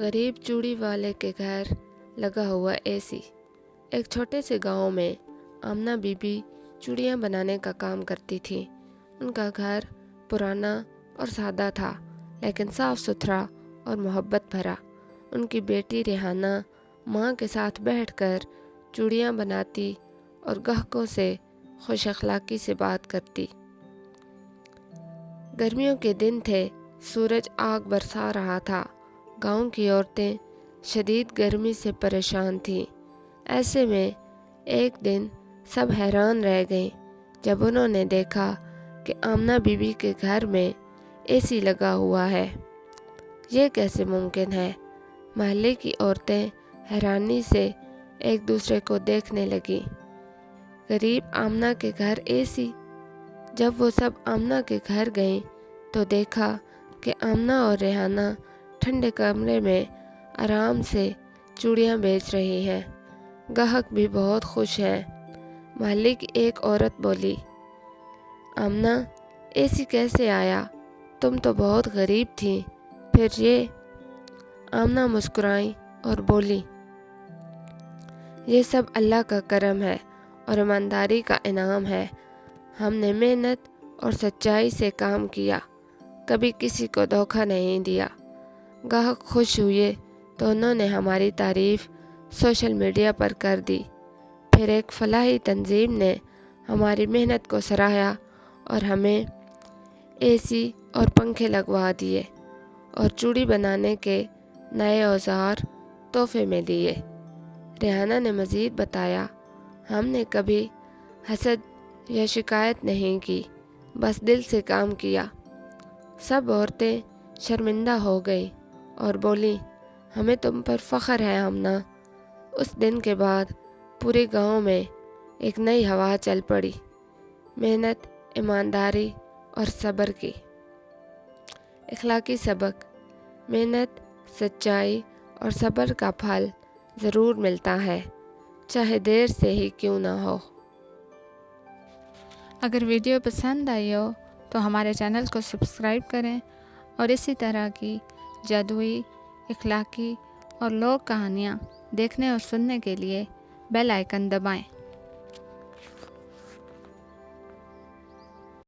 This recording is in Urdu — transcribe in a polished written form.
غریب چوڑی والے کے گھر لگا ہوا AC۔ ایک چھوٹے سے گاؤں میں آمنہ بی بی چوڑیاں بنانے کا کام کرتی تھی۔ ان کا گھر پرانا اور سادہ تھا، لیکن صاف ستھرا اور محبت بھرا۔ ان کی بیٹی ریحانہ ماں کے ساتھ بیٹھ کر چوڑیاں بناتی اور گاہکوں سے خوش اخلاقی سے بات کرتی۔ گرمیوں کے دن تھے، سورج آگ برسا رہا تھا۔ گاؤں کی عورتیں شدید گرمی سے پریشان تھیں۔ ایسے میں ایک دن سب حیران رہ گئیں جب انہوں نے دیکھا کہ آمنہ بی بی کے گھر میں AC لگا ہوا ہے۔ یہ کیسے ممکن ہے؟ محلے کی عورتیں حیرانی سے ایک دوسرے کو دیکھنے لگیں۔ غریب آمنہ کے گھر AC؟ جب وہ سب آمنہ کے گھر گئیں تو دیکھا کہ آمنہ اور ریحانہ ٹھنڈے کمرے میں آرام سے چوڑیاں بیچ رہی ہیں۔ گاہک بھی بہت خوش ہیں۔ محلے کی ایک عورت بولی، آمنہ، AC کیسے آیا؟ تم تو بہت غریب تھیں، پھر یہ؟ آمنہ مسکرائیں اور بولی، یہ سب اللہ کا کرم ہے اور ایمانداری کا انعام ہے۔ ہم نے محنت اور سچائی سے کام کیا، کبھی کسی کو دھوکہ نہیں دیا۔ گاہک خوش ہوئے تو انہوں نے ہماری تعریف سوشل میڈیا پر کر دی۔ پھر ایک فلاحی تنظیم نے ہماری محنت کو سراہا اور ہمیں AC اور پنکھے لگوا دیے اور چوڑی بنانے کے نئے اوزار تحفے میں دیے۔ ریحانہ نے مزید بتایا، ہم نے کبھی حسد یا شکایت نہیں کی، بس دل سے کام کیا۔ سب عورتیں شرمندہ ہو گئیں اور بولیں، ہمیں تم پر فخر ہے آمنہ۔ اس دن کے بعد پورے گاؤں میں ایک نئی ہوا چل پڑی، محنت، ایمانداری اور صبر کی۔ اخلاقی سبق: محنت، سچائی اور صبر کا پھل ضرور ملتا ہے، چاہے دیر سے ہی کیوں نہ ہو۔ اگر ویڈیو پسند آئی ہو تو ہمارے چینل کو سبسکرائب کریں اور اسی طرح کی جادوئی، اخلاقی اور لوک کہانیاں دیکھنے اور سننے کے لیے بیل آئیکن دبائیں۔